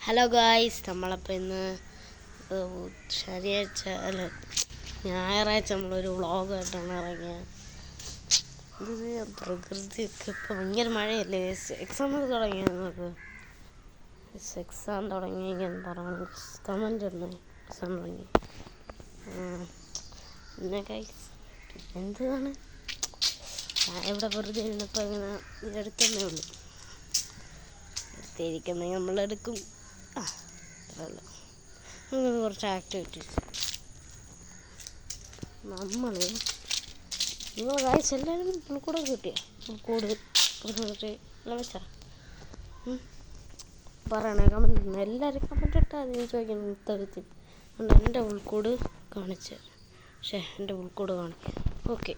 Hello guys, നമ്മളപ്പോൾ ഇന്ന് ശനിയാഴ്ച അല്ല ഞായറാഴ്ച നമ്മളൊരു വ്ളോഗായിട്ടാണ് ഇറങ്ങിയത്. ഇത് പ്രകൃതിയൊക്കെ ഇപ്പോൾ ഭയങ്കര മഴയല്ലേ. എക്സാം തുടങ്ങിയ നമുക്ക് എക്സാം തുടങ്ങി എന്താണ് കമൻ്റ് ഉണ്ട്. എക്സാം തുടങ്ങി പിന്നെ ഗൈസ് എന്താണ് ഞാൻ ഇവിടെ വെറുതെ ഇരുന്നപ്പോൾ ഇങ്ങനെ എടുത്തന്നേ ഉള്ളൂ. എടുത്തിരിക്കുന്നത് നമ്മളെടുക്കും. അത്രയല്ല, നമുക്ക് കുറച്ച് ആക്ടിവിറ്റീസ് നിങ്ങൾ കാഴ്ച എല്ലാവരും പുൽക്കൂടെ കിട്ടിയ പുൽക്കൂട് എല്ലാം വെച്ചാ പറയണേ കമൻറ്റ് എല്ലാവരും കമൻറ്റ് ഇട്ടാൽ ഞാൻ ചോദിക്കണം തരത്തിൽ എൻ്റെ പുൽക്കൂട് കാണിച്ച് എൻ്റെ പുൽക്കൂട് കാണിക്കാം. ഓക്കെ,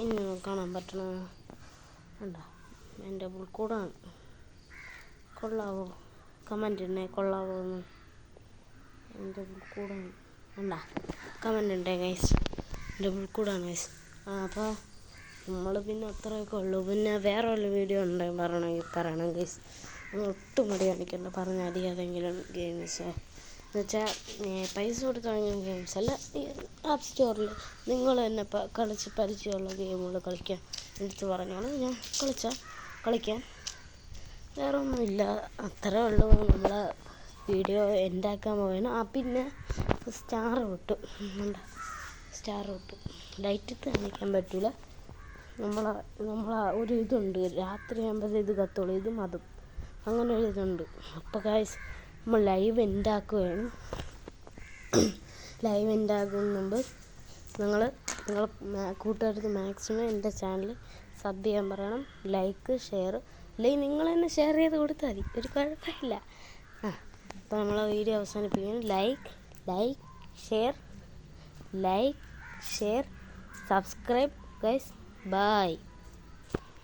ഇനി കാണാൻ പറ്റണ ഉണ്ടോ എൻ്റെ പുൽക്കൂടാണ്. കൊള്ളാവോ? കമൻ്റ് ഉണ്ടേ കൊള്ളാവോ എന്ന്. എൻ്റെ പുൽക്കൂടാണ് ഉണ്ടാ കമൻ്റ് ഉണ്ടേ ഗൈസ്, എൻ്റെ പുൽക്കൂടാണ് ഗൈസ്. അപ്പോൾ നമ്മൾ പിന്നെ അത്രയൊക്കെ ഉള്ളൂ. പിന്നെ വേറെ വല്ല വീഡിയോ ഉണ്ടെങ്കിൽ പറയണം ഗൈസ്. നമ്മൾ ഒട്ടും മടി കാണിക്കണ്ട, പറഞ്ഞാൽ ഏതെങ്കിലും ഗെയിംസോ എന്ന് വെച്ചാൽ പൈസ കൊടുത്ത് വാങ്ങിയ ഗെയിംസ് അല്ല. ആപ്പ് സ്റ്റോറിൽ നിങ്ങൾ തന്നെ കളിച്ച് പരിചയമുള്ള ഗെയിമുകൾ കളിക്കാൻ എടുത്ത് പറഞ്ഞാണ് ഞാൻ കളിക്കാൻ. വേറെ ഒന്നുമില്ല, അത്രേ ഉള്ളൂ. നമ്മൾ വീഡിയോ ഉണ്ടാക്കാൻ പോവുകയാണ്. പിന്നെ സ്റ്റാർ വിട്ടു ലൈറ്റ് കാണിക്കാൻ പറ്റില്ല. നമ്മളെ ഒരു ഇതുണ്ട്, രാത്രി ആകുമ്പോൾ ഇത് കത്തുള്ളൂ, ഇതും അതും അങ്ങനെ ഒരു ഇതുണ്ട്. അപ്പോൾ ഗൈസ് നമ്മൾ ലൈവ് ഉണ്ടാക്കുകയാണ്. ലൈവ് ഉണ്ടാകുന്ന മുമ്പ് നിങ്ങളെ കൂട്ടുകാർക്ക് മാക്സിമം എൻ്റെ ചാനൽ സബ് ചെയ്യാൻ പറയണം. ലൈക്ക് ഷെയർ അല്ലെങ്കിൽ നിങ്ങൾ തന്നെ ഷെയർ ചെയ്ത് കൊടുത്താൽ മതി, ഒരു കുഴപ്പമില്ല. അപ്പോൾ നമ്മളെ വീഡിയോ അവസാനിപ്പിക്കുന്നു. Like share subscribe guys. By.